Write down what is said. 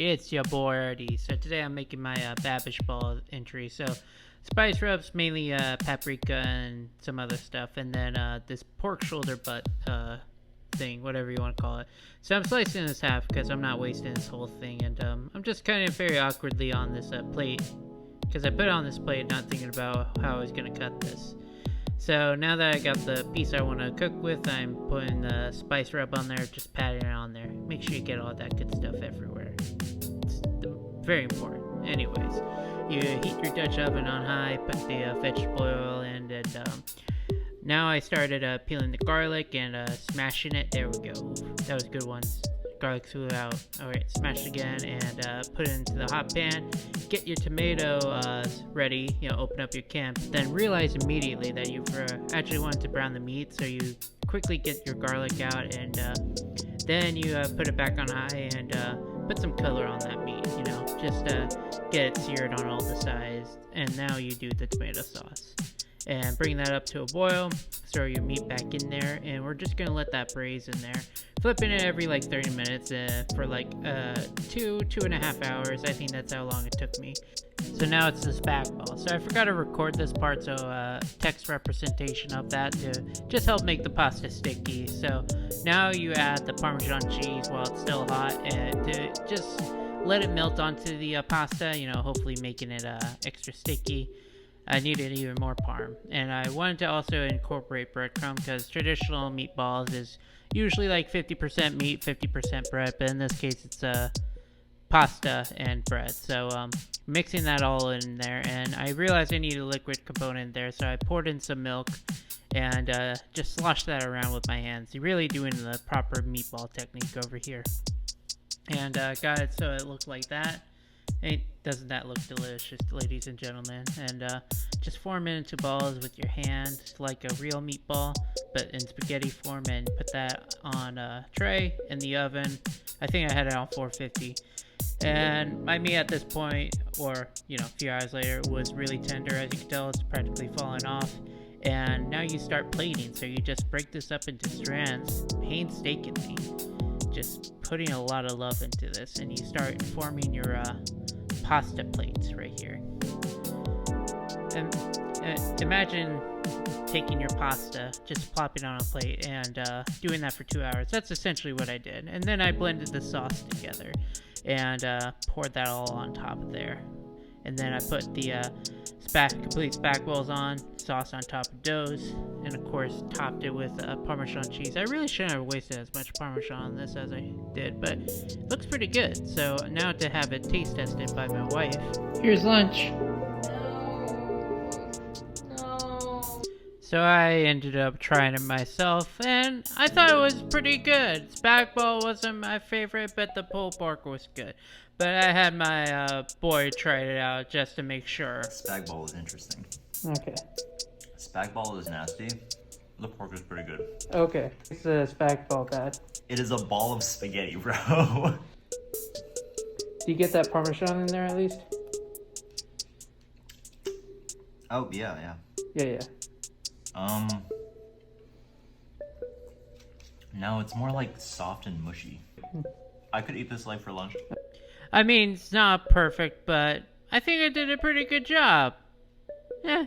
It's your boy RD. So today I'm making my Babish Ball entry. So spice rubs, mainly paprika and some other stuff, and then this pork shoulder butt thing, whatever you want to call it. So I'm slicing this half because I'm not wasting this whole thing, and I'm just cutting it very awkwardly on this plate because I put it on this plate not thinking about how I was going to cut this. So now that I got the piece I want to cook with, I'm putting the spice rub on there, just patting it on there. Make sure you get all that good stuff everywhere. It's very important. Anyways, you heat your Dutch oven on high, put the vegetable oil in, and now I started peeling the garlic and smashing it. There we go. Ooh, that was good ones. Garlic flew out. Alright, smash it again and put it into the hot pan. Get your tomato ready, open up your can. But then realize immediately that you've actually wanted to brown the meat, so you quickly get your garlic out and then you put it back on high and put some color on that meat, just get it seared on all the sides. And now you do the tomato sauce. And bring that up to a boil, throw your meat back in there, and we're just going to let that braise in there. Flipping it every 30 minutes for 2.5 hours. I think that's how long it took me. So now it's the Spag-ball. So I forgot to record this part, so text representation of that to just help make the pasta sticky. So now you add the Parmesan cheese while it's still hot and to just let it melt onto the pasta, hopefully making it extra sticky. I needed even more parm, and I wanted to also incorporate breadcrumb because traditional meatballs is usually 50% meat, 50% bread, but in this case it's pasta and bread. So mixing that all in there, and I realized I needed a liquid component there, so I poured in some milk and just sloshed that around with my hands. You're really doing the proper meatball technique over here, and got it so it looked like that. Hey, doesn't that look delicious, ladies and gentlemen? And just form it into balls with your hand like a real meatball, but in spaghetti form, and put that on a tray in the oven. I think I had it on 450. And my meat at this point, or a few hours later, was really tender. As you can tell, it's practically falling off. And now you start plating. So you just break this up into strands painstakingly, just putting a lot of love into this, and you start forming your pasta plates right here. And imagine taking your pasta, just plopping it on a plate, and doing that for 2 hours. That's essentially what I did. And then I blended the sauce together and poured that all on top of there. And then I put the complete Spag-balls on, sauce on top of those, and of course topped it with Parmesan cheese. I really shouldn't have wasted as much Parmesan on this as I did, but it looks pretty good. So now to have it taste tested by my wife. Here's lunch. No. So I ended up trying it myself, and I thought it was pretty good. Spag-ball wasn't my favorite, but the pulled pork was good. But I had my boy try it out just to make sure. Spag-ball is interesting. Okay. Spag-ball is nasty. The pork is pretty good. Okay. It's a Spag-ball bad. It is a ball of spaghetti, bro. Do you get that Parmesan in there at least? Oh, yeah. Yeah. No, it's more soft and mushy. I could eat this for lunch. I mean, it's not perfect, but I think I did a pretty good job. Yeah.